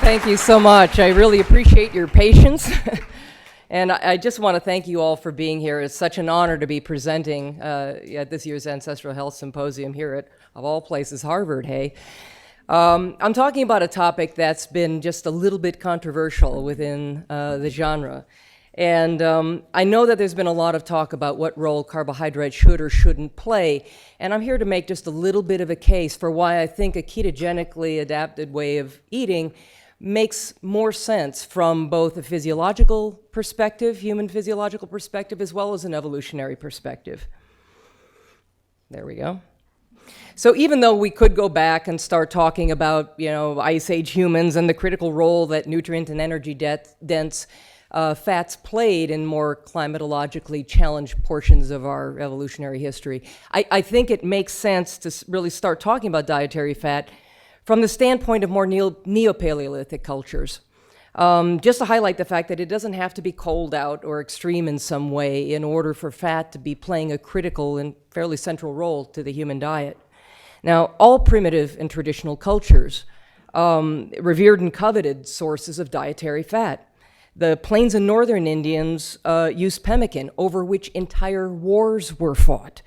thank you so much. I really appreciate your patience. And I just want to thank you all for being here. It's such an honor to be presenting at this year's Ancestral Health Symposium here at, of all places, Harvard, hey. I'm talking about a topic that's been just a little bit controversial within the genre. And I know that there's been a lot of talk about what role carbohydrates should or shouldn't play. And I'm here to make just a little bit of a case for why I think a ketogenically adapted way of eating makes more sense from both a physiological perspective, human physiological perspective, as well as an evolutionary perspective. There we go. So even though we could go back and start talking about, Ice Age humans and the critical role that nutrient and energy dense fats played in more climatologically challenged portions of our evolutionary history, I think it makes sense to really start talking about dietary fat from the standpoint of more neo-Paleolithic cultures. Just to highlight the fact that it doesn't have to be cold out or extreme in some way in order for fat to be playing a critical and fairly central role to the human diet. Now, all primitive and traditional cultures revered and coveted sources of dietary fat. The Plains and Northern Indians used pemmican, over which entire wars were fought.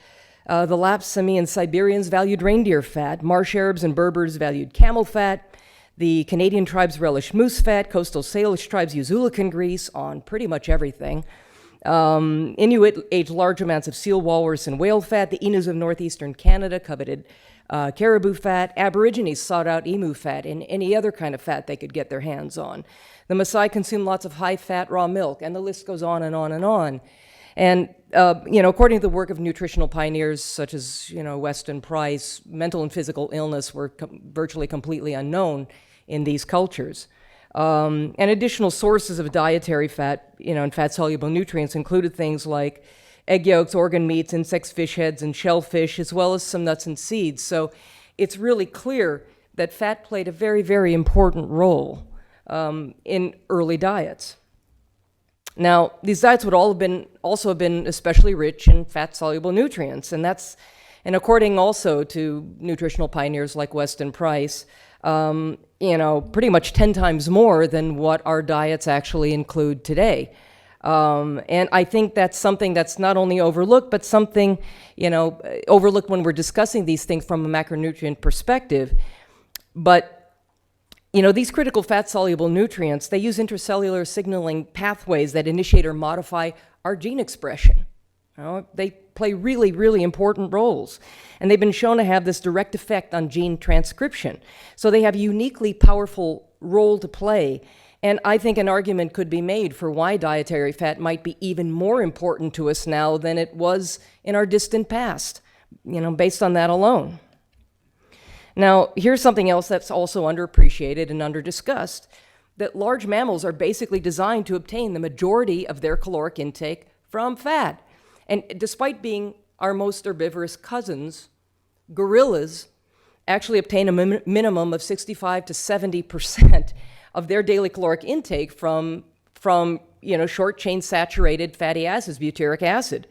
The Lapps, Sami, and Siberians valued reindeer fat. Marsh Arabs and Berbers valued camel fat. The Canadian tribes relish moose fat. Coastal Salish tribes use oolakan grease on pretty much everything. Inuit ate large amounts of seal, walrus, and whale fat. The Inus of northeastern Canada coveted caribou fat. Aborigines sought out emu fat and any other kind of fat they could get their hands on. The Maasai consumed lots of high-fat raw milk, and the list goes on and on and on. And, according to the work of nutritional pioneers such as, Weston Price, mental and physical illness were virtually completely unknown in these cultures. And additional sources of dietary fat, and fat-soluble nutrients included things like egg yolks, organ meats, insects, fish heads, and shellfish, as well as some nuts and seeds. So it's really clear that fat played a very, very important role in early diets. Now, these diets would also have been especially rich in fat-soluble nutrients, and according also to nutritional pioneers like Weston Price, pretty much 10 times more than what our diets actually include today. And I think that's something that's not only overlooked, but something, overlooked when we're discussing these things from a macronutrient perspective. But these critical fat-soluble nutrients, they use intracellular signaling pathways that initiate or modify our gene expression. They play really, really important roles. And they've been shown to have this direct effect on gene transcription. So they have a uniquely powerful role to play. And I think an argument could be made for why dietary fat might be even more important to us now than it was in our distant past, based on that alone. Now, here's something else that's also underappreciated and underdiscussed, that large mammals are basically designed to obtain the majority of their caloric intake from fat. And despite being our most herbivorous cousins, gorillas actually obtain a minimum of 65 to 70% of their daily caloric intake from short-chain saturated fatty acids, butyric acid.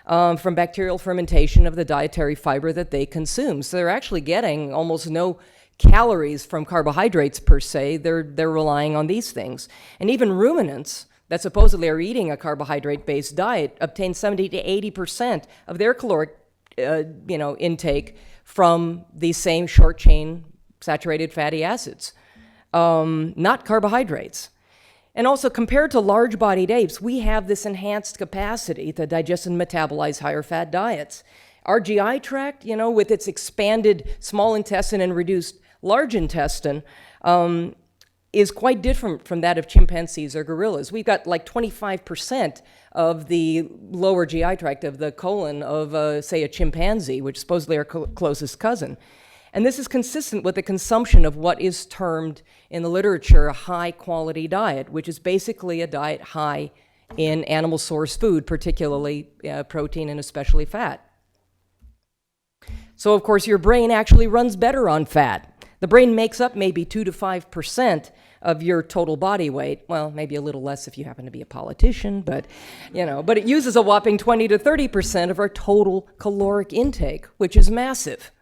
From bacterial fermentation of the dietary fiber that they consume. So they're actually getting almost no calories from carbohydrates per se. They're relying on these things. And even ruminants that supposedly are eating a carbohydrate-based diet obtain 70 to 80% of their caloric intake from these same short-chain saturated fatty acids, not carbohydrates. And also, compared to large-bodied apes, we have this enhanced capacity to digest and metabolize higher-fat diets. Our GI tract, with its expanded small intestine and reduced large intestine, is quite different from that of chimpanzees or gorillas. We've got like 25% of the lower GI tract of the colon of, say, a chimpanzee, which is supposedly our closest cousin. And this is consistent with the consumption of what is termed in the literature a high-quality diet, which is basically a diet high in animal source food, particularly protein and especially fat. So, of course, your brain actually runs better on fat. The brain makes up maybe 2 to 5% of your total body weight. Well, maybe a little less if you happen to be a politician, but it uses a whopping 20 to 30% of our total caloric intake, which is massive.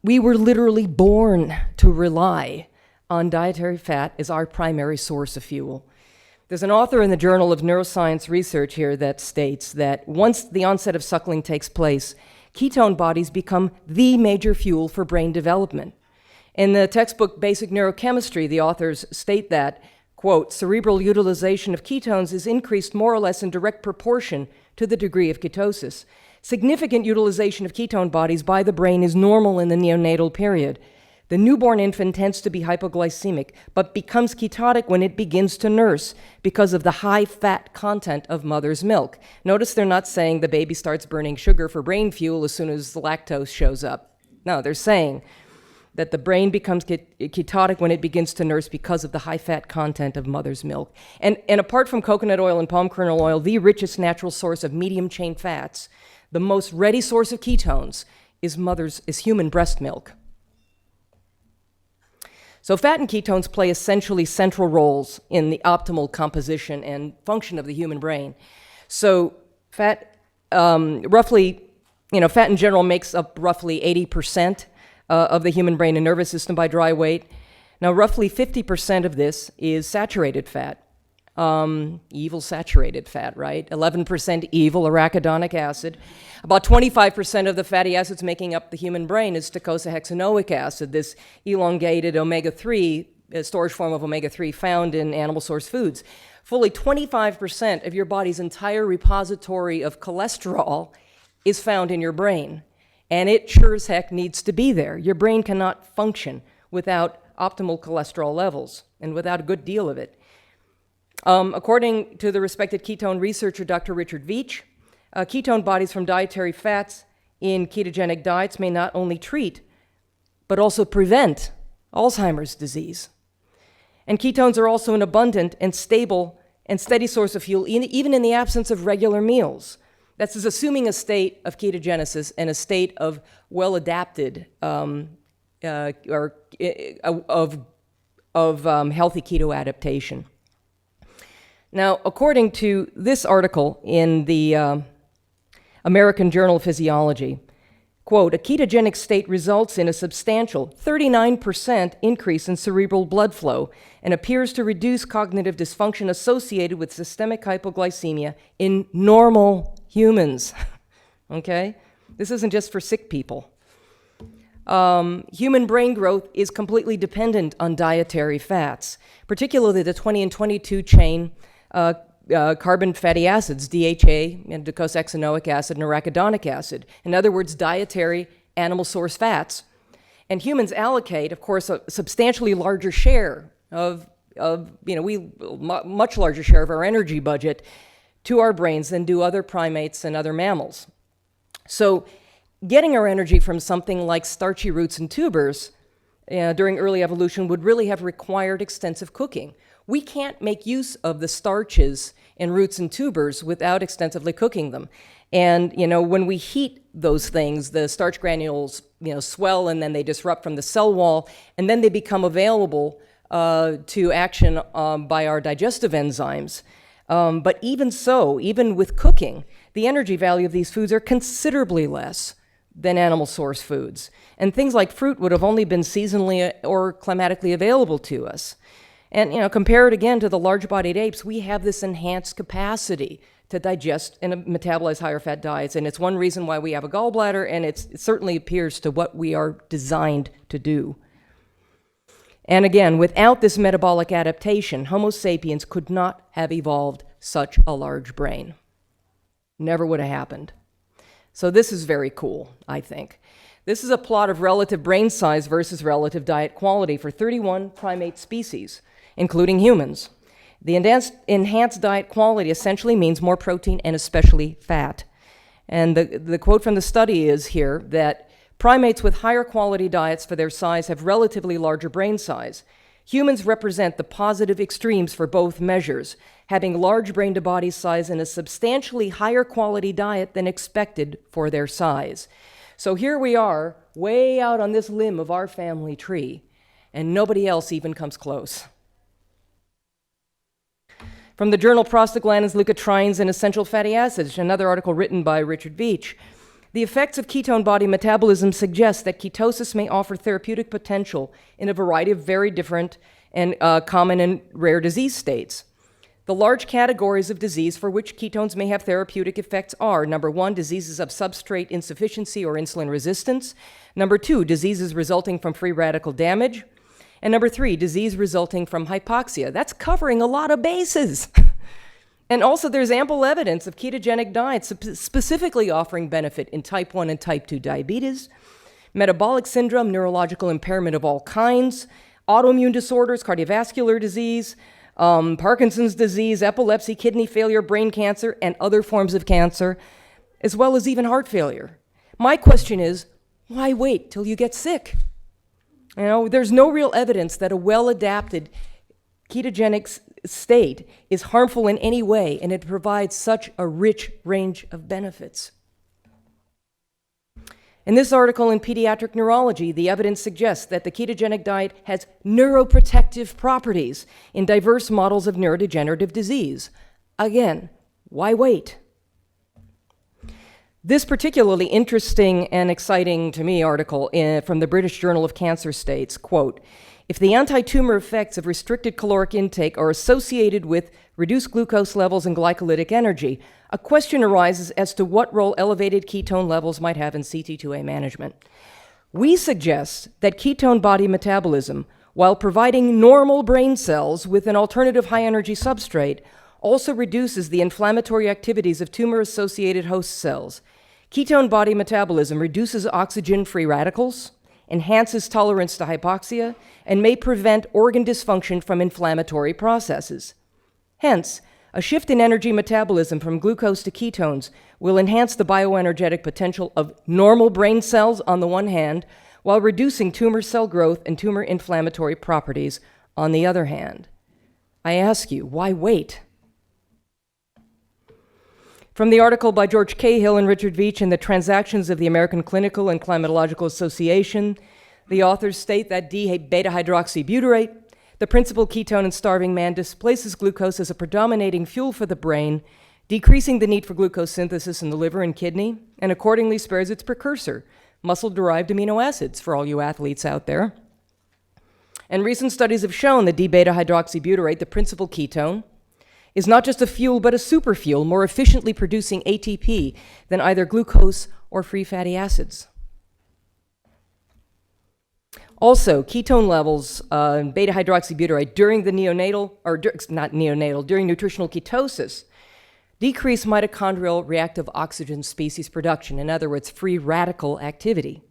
We were literally born to rely on dietary fat as our primary source of fuel. There's an author in the Journal of Neuroscience Research here that states that once the onset of suckling takes place, ketone bodies become the major fuel for brain development. In the textbook Basic Neurochemistry, the authors state that, quote, cerebral utilization of ketones is increased more or less in direct proportion to the degree of ketosis. Significant utilization of ketone bodies by the brain is normal in the neonatal period. The newborn infant tends to be hypoglycemic, but becomes ketotic when it begins to nurse because of the high fat content of mother's milk. Notice they're not saying the baby starts burning sugar for brain fuel as soon as the lactose shows up. No, they're saying that the brain becomes ketotic when it begins to nurse because of the high fat content of mother's milk. And apart from coconut oil and palm kernel oil, the richest natural source of medium chain fats, the most ready source of ketones is human breast milk. So fat and ketones play essentially central roles in the optimal composition and function of the human brain. So fat, fat in general makes up roughly 80% of the human brain and nervous system by dry weight. Now, roughly 50% of this is saturated fat. Evil saturated fat, right? 11% evil arachidonic acid. About 25% of the fatty acids making up the human brain is docosahexaenoic acid, this elongated omega-3, storage form of omega-3 found in animal source foods. Fully 25% of your body's entire repository of cholesterol is found in your brain. And it sure as heck needs to be there. Your brain cannot function without optimal cholesterol levels and without a good deal of it. According to the respected ketone researcher, Dr. Richard Veach, ketone bodies from dietary fats in ketogenic diets may not only treat, but also prevent Alzheimer's disease. And ketones are also an abundant and stable and steady source of fuel, even in the absence of regular meals. That's assuming a state of ketogenesis and a state of well-adapted healthy keto adaptation. Now, according to this article in the American Journal of Physiology, quote, a ketogenic state results in a substantial 39% increase in cerebral blood flow and appears to reduce cognitive dysfunction associated with systemic hypoglycemia in normal humans. Okay? This isn't just for sick people. Human brain growth is completely dependent on dietary fats, particularly the 20 and 22 chain carbon fatty acids, DHA, and docosahexaenoic acid, and arachidonic acid. In other words, dietary animal source fats. And humans allocate, of course, a substantially larger share much larger share of our energy budget to our brains than do other primates and other mammals. So getting our energy from something like starchy roots and tubers during early evolution would really have required extensive cooking. We can't make use of the starches in roots and tubers without extensively cooking them. And, when we heat those things, the starch granules, swell and then they disrupt from the cell wall, and then they become available to action by our digestive enzymes. But even so, even with cooking, the energy value of these foods are considerably less than animal source foods. And things like fruit would have only been seasonally or climatically available to us. And, compare it again to the large-bodied apes, we have this enhanced capacity to digest and metabolize higher fat diets. And it's one reason why we have a gallbladder, and it certainly appears to what we are designed to do. And again, without this metabolic adaptation, Homo sapiens could not have evolved such a large brain. Never would have happened. So this is very cool, I think. This is a plot of relative brain size versus relative diet quality for 31 primate species, including humans. The enhanced diet quality essentially means more protein and especially fat. And the quote from the study is here that primates with higher quality diets for their size have relatively larger brain size. Humans represent the positive extremes for both measures, having large brain to body size and a substantially higher quality diet than expected for their size. So here we are, way out on this limb of our family tree, and nobody else even comes close. From the journal Prostaglandins, Leukotrienes, and Essential Fatty Acids, another article written by Richard Veach, The effects of ketone body metabolism suggest that ketosis may offer therapeutic potential in a variety of very different and common and rare disease states. The large categories of disease for which ketones may have therapeutic effects are, number one, diseases of substrate insufficiency or insulin resistance. Number two, diseases resulting from free radical damage. And number three, disease resulting from hypoxia. That's covering a lot of bases. And also there's ample evidence of ketogenic diets specifically offering benefit in type 1 and type 2 diabetes, metabolic syndrome, neurological impairment of all kinds, autoimmune disorders, cardiovascular disease, Parkinson's disease, epilepsy, kidney failure, brain cancer, and other forms of cancer, as well as even heart failure. My question is, why wait till you get sick? You know, there's no real evidence that a well-adapted ketogenic state is harmful in any way, and it provides such a rich range of benefits. In this article in Pediatric Neurology, the evidence suggests that the ketogenic diet has neuroprotective properties in diverse models of neurodegenerative disease. Again, why wait? This particularly interesting and exciting to me article from the British Journal of Cancer states, quote, if the anti-tumor effects of restricted caloric intake are associated with reduced glucose levels and glycolytic energy, a question arises as to what role elevated ketone levels might have in CT2A management. We suggest that ketone body metabolism, while providing normal brain cells with an alternative high-energy substrate, also reduces the inflammatory activities of tumor-associated host cells. Ketone body metabolism reduces oxygen-free radicals, enhances tolerance to hypoxia, and may prevent organ dysfunction from inflammatory processes. Hence, a shift in energy metabolism from glucose to ketones will enhance the bioenergetic potential of normal brain cells on the one hand, while reducing tumor cell growth and tumor inflammatory properties on the other hand. I ask you, why wait? From the article by George Cahill and Richard Veach in the Transactions of the American Clinical and Climatological Association, the authors state that D-beta-hydroxybutyrate, the principal ketone in starving man, displaces glucose as a predominating fuel for the brain, decreasing the need for glucose synthesis in the liver and kidney, and accordingly spares its precursor, muscle-derived amino acids, for all you athletes out there. And recent studies have shown that D-beta-hydroxybutyrate, the principal ketone, is not just a fuel, but a superfuel, more efficiently producing ATP than either glucose or free fatty acids. Also, ketone levels, beta-hydroxybutyrate during the during nutritional ketosis, decrease mitochondrial reactive oxygen species production, in other words, free radical activity.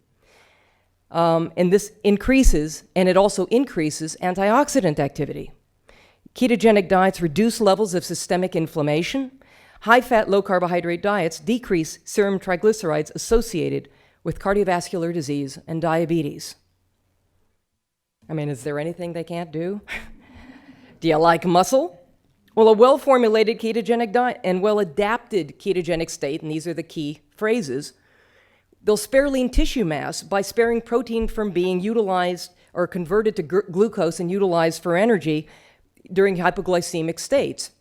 And this increases, and it also increases antioxidant activity. Ketogenic diets reduce levels of systemic inflammation. High-fat, low-carbohydrate diets decrease serum triglycerides associated with cardiovascular disease and diabetes. I mean, is there anything they can't do? Do you like muscle? Well, a well-formulated ketogenic diet and well-adapted ketogenic state, and these are the key phrases, they'll spare lean tissue mass by sparing protein from being utilized or converted to glucose and utilized for energy during hypoglycemic states.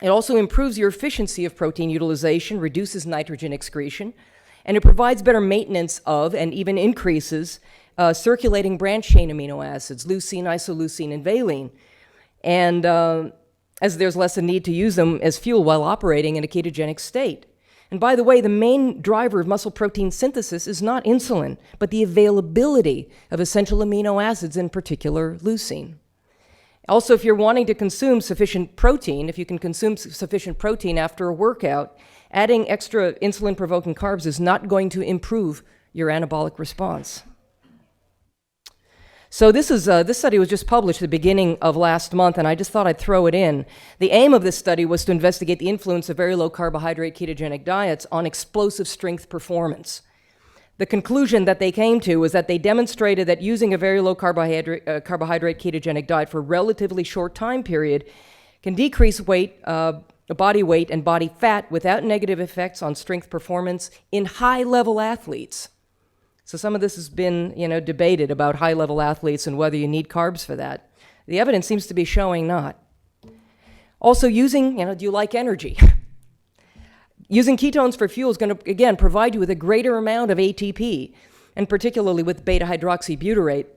It also improves your efficiency of protein utilization, reduces nitrogen excretion, and it provides better maintenance of and even increases circulating branch chain amino acids, leucine, isoleucine, and valine. And as there's less a need to use them as fuel while operating in a ketogenic state. And by the way, the main driver of muscle protein synthesis is not insulin, but the availability of essential amino acids, in particular leucine. Also, if you're wanting to consume sufficient protein, if you can consume sufficient protein after a workout, adding extra insulin-provoking carbs is not going to improve your anabolic response. So this study was just published at the beginning of last month, and I just thought I'd throw it in. The aim of this study was to investigate the influence of very low-carbohydrate ketogenic diets on explosive strength performance. The conclusion that they came to was that they demonstrated that using a very low-carbohydrate ketogenic diet for a relatively short time period can decrease weight, body weight, and body fat without negative effects on strength performance in high-level athletes. So some of this has been, debated about high-level athletes and whether you need carbs for that. The evidence seems to be showing not. Also using, do you like energy? Using ketones for fuel is going to, again, provide you with a greater amount of ATP, and particularly with beta-hydroxybutyrate,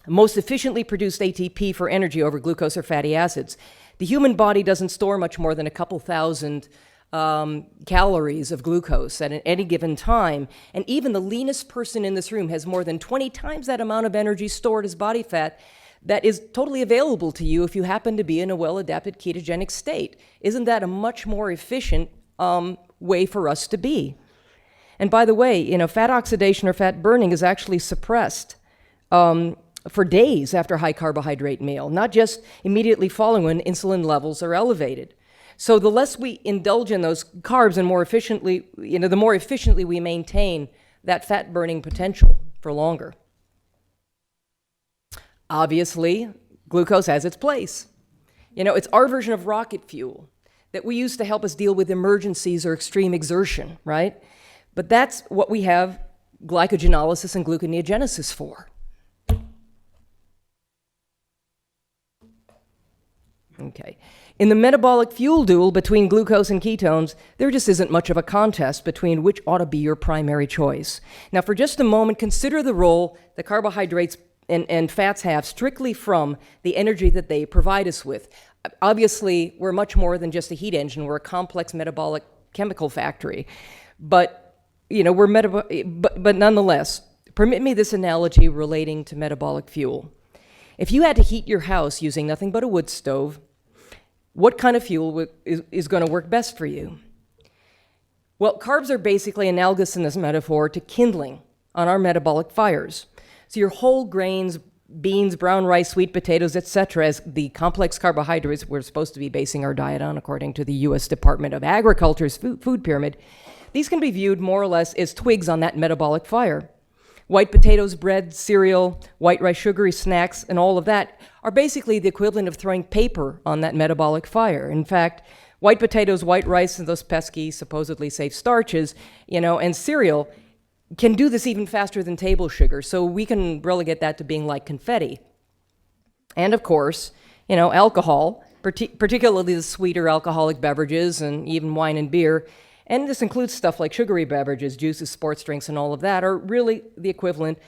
most efficiently produced ATP for energy over glucose or fatty acids. The human body doesn't store much more than a couple thousand calories of glucose at any given time, and even the leanest person in this room has more than 20 times that amount of energy stored as body fat that is totally available to you if you happen to be in a well-adapted ketogenic state. Isn't that a much more efficient way for us to be? And by the way, fat oxidation or fat burning is actually suppressed for days after a high carbohydrate meal, not just immediately following when insulin levels are elevated. So the less we indulge in those carbs and more efficiently, the more efficiently we maintain that fat burning potential for longer. Obviously, glucose has its place. It's our version of rocket fuel that we use to help us deal with emergencies or extreme exertion, right? But that's what we have glycogenolysis and gluconeogenesis for. Okay. In the metabolic fuel duel between glucose and ketones, there just isn't much of a contest between which ought to be your primary choice. Now, for just a moment, consider the role that carbohydrates and fats have strictly from the energy that they provide us with. Obviously, we're much more than just a heat engine. We're a complex metabolic chemical factory. But, but nonetheless, permit me this analogy relating to metabolic fuel. If you had to heat your house using nothing but a wood stove, what kind of fuel is going to work best for you? Well, carbs are basically analogous in this metaphor to kindling on our metabolic fires. So your whole grains, beans, brown rice, sweet potatoes, etc., as the complex carbohydrates we're supposed to be basing our diet on according to the U.S. Department of Agriculture's food pyramid, these can be viewed more or less as twigs on that metabolic fire. White potatoes, bread, cereal, white rice, sugary snacks, and all of that are basically the equivalent of throwing paper on that metabolic fire. In fact, white potatoes, white rice, and those pesky, supposedly safe starches, and cereal can do this even faster than table sugar. So we can relegate that to being like confetti. And of course, alcohol, particularly the sweeter alcoholic beverages and even wine and beer, and this includes stuff like sugary beverages, juices, sports drinks, and all of that, are really the equivalent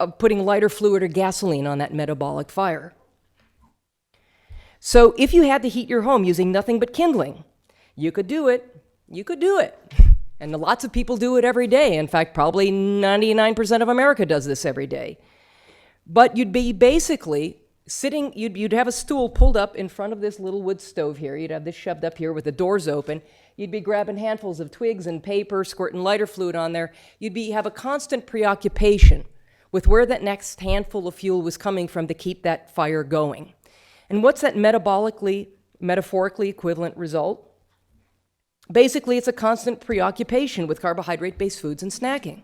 of putting lighter fluid or gasoline on that metabolic fire. So if you had to heat your home using nothing but kindling, you could do it. You could do it. And lots of people do it every day. In fact, probably 99% of America does this every day. But you'd be basically sitting, you'd have a stool pulled up in front of this little wood stove here. You'd have this shoved up here with the doors open. You'd be grabbing handfuls of twigs and paper, squirting lighter fluid on there. You'd have a constant preoccupation with where that next handful of fuel was coming from to keep that fire going. And what's that metaphorically equivalent result? Basically, it's a constant preoccupation with carbohydrate-based foods and snacking.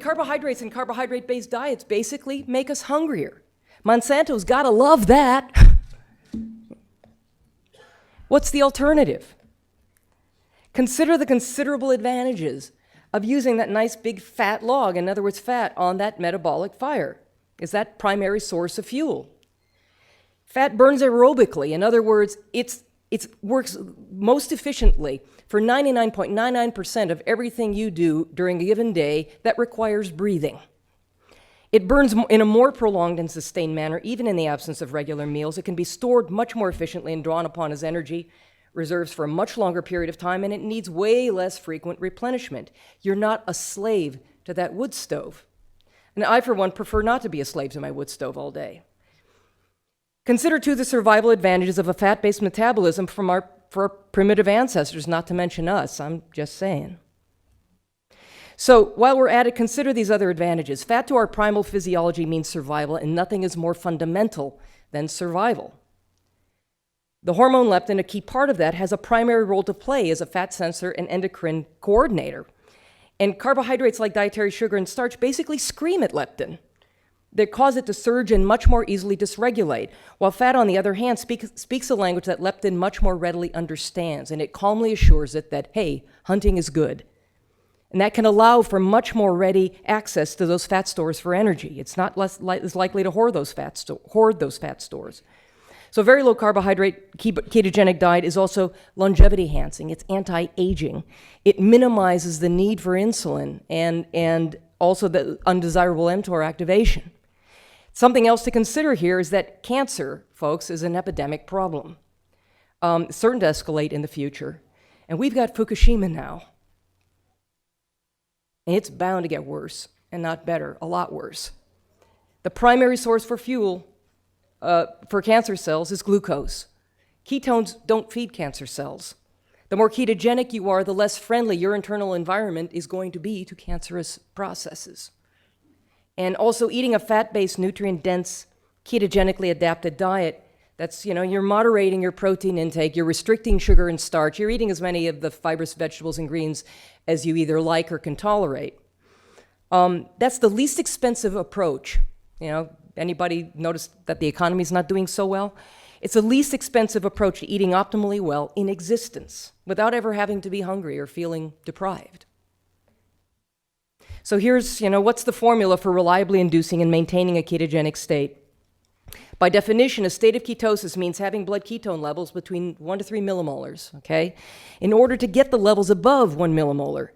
Carbohydrates and carbohydrate-based diets basically make us hungrier. Monsanto's got to love that. What's the alternative? Consider the considerable advantages of using that nice big fat log, in other words, fat, on that metabolic fire. Is that primary source of fuel? Fat burns aerobically. In other words, it works most efficiently for 99.99% of everything you do during a given day that requires breathing. It burns in a more prolonged and sustained manner, even in the absence of regular meals. It can be stored much more efficiently and drawn upon as energy reserves for a much longer period of time, and it needs way less frequent replenishment. You're not a slave to that wood stove. And I, for one, prefer not to be a slave to my wood stove all day. Consider, too, the survival advantages of a fat-based metabolism for our primitive ancestors, not to mention us. I'm just saying. So while we're at it, consider these other advantages. Fat to our primal physiology means survival, and nothing is more fundamental than survival. The hormone leptin, a key part of that, has a primary role to play as a fat sensor and endocrine coordinator. And carbohydrates like dietary sugar and starch basically scream at leptin. They cause it to surge and much more easily dysregulate, while fat, on the other hand, speaks a language that leptin much more readily understands, and it calmly assures it that, hey, hunting is good. And that can allow for much more ready access to those fat stores for energy. It's not as likely to hoard those fat stores. So very low carbohydrate ketogenic diet is also longevity enhancing. It's anti-aging. It minimizes the need for insulin and also the undesirable mTOR activation. Something else to consider here is that cancer, folks, is an epidemic problem. Certain to escalate in the future. And we've got Fukushima now. And it's bound to get worse, and not better, a lot worse. The primary source for fuel for cancer cells is glucose. Ketones don't feed cancer cells. The more ketogenic you are, the less friendly your internal environment is going to be to cancerous processes. And also eating a fat-based, nutrient-dense, ketogenically adapted diet, that's, you're moderating your protein intake, you're restricting sugar and starch, you're eating as many of the fibrous vegetables and greens as you either like or can tolerate. That's the least expensive approach. Anybody notice that the economy's not doing so well? It's the least expensive approach to eating optimally well in existence without ever having to be hungry or feeling deprived. So here's, what's the formula for reliably inducing and maintaining a ketogenic state? By definition, a state of ketosis means having blood ketone levels between 1 to 3 millimolars, okay? In order to get the levels above 1 millimolar,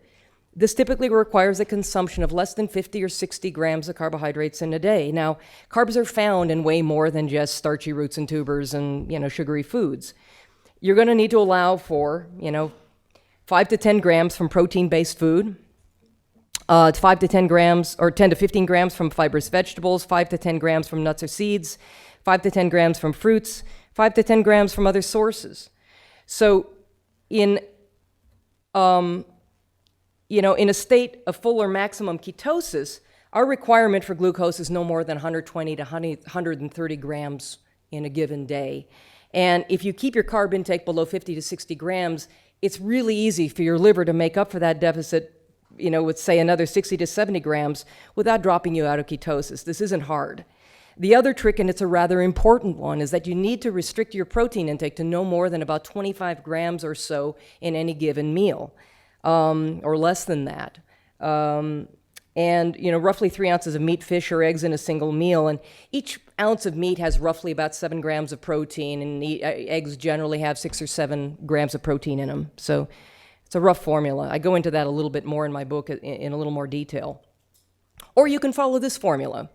this typically requires a consumption of less than 50 or 60 grams of carbohydrates in a day. Now, carbs are found in way more than just starchy roots and tubers and, sugary foods. You're going to need to allow for, 5 to 10 grams from protein-based food, 5 to 10 grams, or 10 to 15 grams from fibrous vegetables, 5 to 10 grams from nuts or seeds, 5 to 10 grams from fruits, 5 to 10 grams from other sources. So in a state of full or maximum ketosis, our requirement for glucose is no more than 120 to 130 grams in a given day. And if you keep your carb intake below 50 to 60 grams, it's really easy for your liver to make up for that deficit, with, say, another 60 to 70 grams without dropping you out of ketosis. This isn't hard. The other trick, and it's a rather important one, is that you need to restrict your protein intake to no more than about 25 grams or so in any given meal, or less than that. And roughly 3 ounces of meat, fish, or eggs in a single meal. And each ounce of meat has roughly about 7 grams of protein, and eggs generally have 6 or 7 grams of protein in them. So it's a rough formula. I go into that a little bit more in my book in a little more detail. Or you can follow this formula.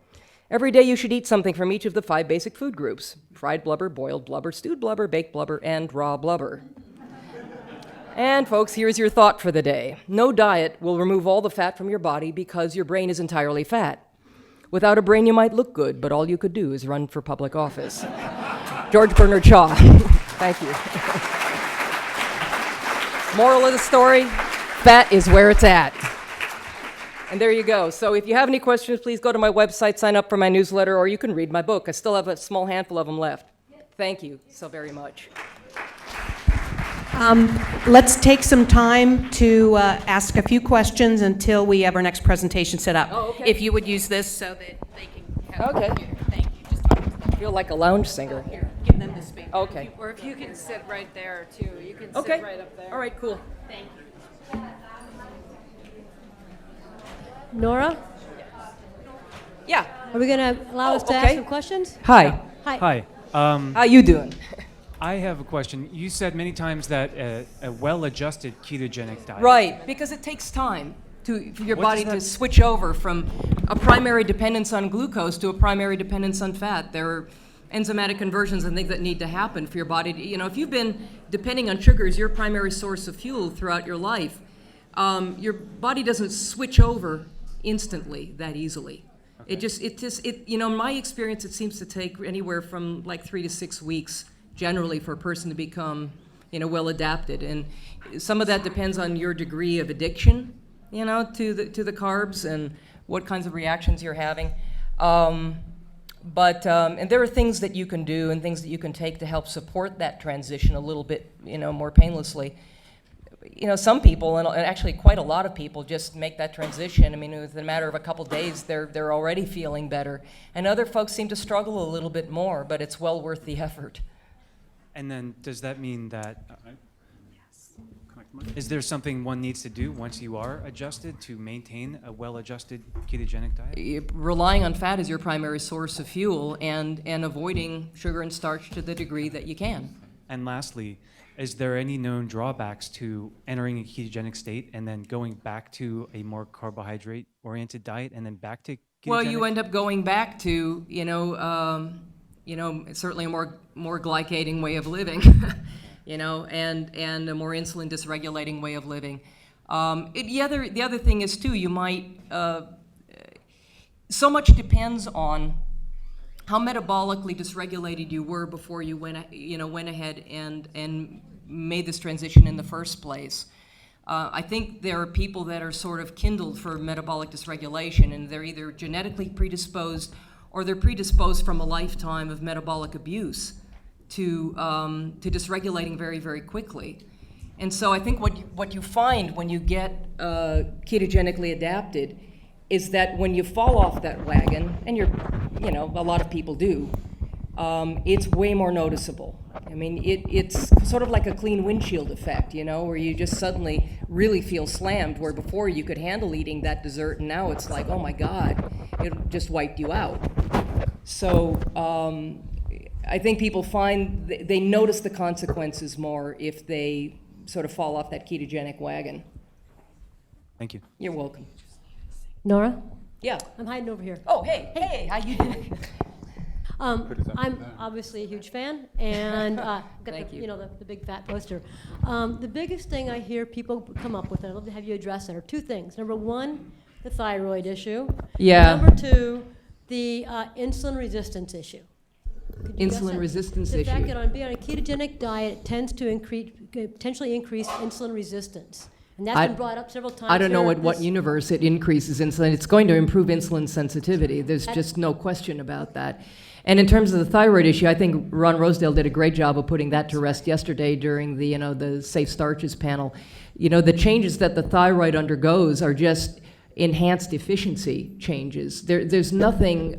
Every day you should eat something from each of the 5 basic food groups: fried blubber, boiled blubber, stewed blubber, baked blubber, and raw blubber. And folks, here's your thought for the day. No diet will remove all the fat from your body because your brain is entirely fat. Without a brain, you might look good, but all you could do is run for public office. George Bernard Shaw. Thank you. Moral of the story, fat is where it's at. And there you go. So if you have any questions, please go to my website, sign up for my newsletter, or you can read my book. I still have a small handful of them left. Thank you so very much. Let's take some time to ask a few questions until we have our next presentation set up. Oh, okay. If you would use this so that they can have Okay. a computer. Thank you. Just talk to them. I feel like a lounge singer. Here, give them the space. Okay. Or if you can sit right there too, you can Okay. sit right up there. All right, cool. Thank you. Nora, Yeah. are we going to allow us to okay. ask some questions? Hi. Hi. Hi. How you doing? I have a question. You said many times that a well-adjusted ketogenic diet. Right, because it takes time for your What body does to that- switch over from a primary dependence on glucose to a primary dependence on fat. There are enzymatic conversions and things that need to happen for your body to, if you've been depending on sugar as your primary source of fuel throughout your life, your body doesn't switch over instantly that easily. Okay. In my experience, it seems to take anywhere from like 3 to 6 weeks generally for a person to become, well adapted. And some of that depends on your degree of addiction, to the carbs and what kinds of reactions you're having. And there are things that you can do and things that you can take to help support that transition a little bit, more painlessly. Some people, and actually quite a lot of people, just make that transition. I mean, within a matter of a couple days, they're already feeling better. And other folks seem to struggle a little bit more, but it's well worth the effort. And then does that mean that... Is there something one needs to do once you are adjusted to maintain a well-adjusted ketogenic diet? Relying on fat as your primary source of fuel and avoiding sugar and starch to the degree that you can. And lastly, is there any known drawbacks to entering a ketogenic state and then going back to a more carbohydrate-oriented diet and then back to ketogenic? Well, you end up going back to, certainly a more glycating way of living, and a more insulin dysregulating way of living. The other thing is too, you might, so much depends on how metabolically dysregulated you were before you went ahead and made this transition in the first place. I think there are people that are sort of kindled for metabolic dysregulation, and they're either genetically predisposed or they're predisposed from a lifetime of metabolic abuse to dysregulating very, very quickly. And so I think what you find when you get ketogenically adapted is that when you fall off that wagon, and a lot of people do, it's way more noticeable. I mean, it's sort of like a clean windshield effect, where you just suddenly really feel slammed, where before you could handle eating that dessert, and now it's like, oh my God, it just wiped you out. So I think people find they notice the consequences more if they sort of fall off that ketogenic wagon. Thank you. You're welcome. Nora? Yeah. I'm hiding over here. Oh, hey, how you doing? I'm obviously a huge fan, and got Thank you. The big fat poster. The biggest thing I hear people come up with, and I'd love to have you address it, are two things. Number one, the thyroid issue. Yeah. Number two, the insulin resistance issue. Could you address Insulin that? resistance The fact issue. that on being on a ketogenic diet tends to potentially increase insulin resistance. And that's been brought up several times. I don't know here. what This- universe it increases insulin. It's going to improve insulin sensitivity. There's just no question about that. And in terms of the thyroid issue, I think Ron Rosedale did a great job of putting that to rest yesterday during the Safe Starches panel. The changes that the thyroid undergoes are just enhanced efficiency changes. There's nothing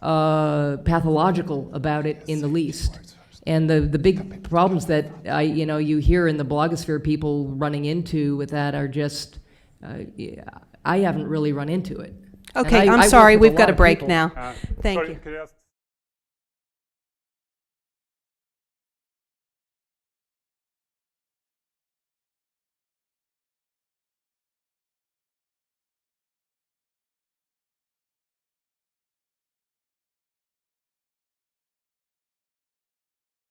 pathological about it in the least. And the big problems that you hear in the blogosphere people running into with that are just, I haven't really run into it. And Okay, I I'm work sorry, with a we've got lot to of break people. now. Thank Sorry, you. could I ask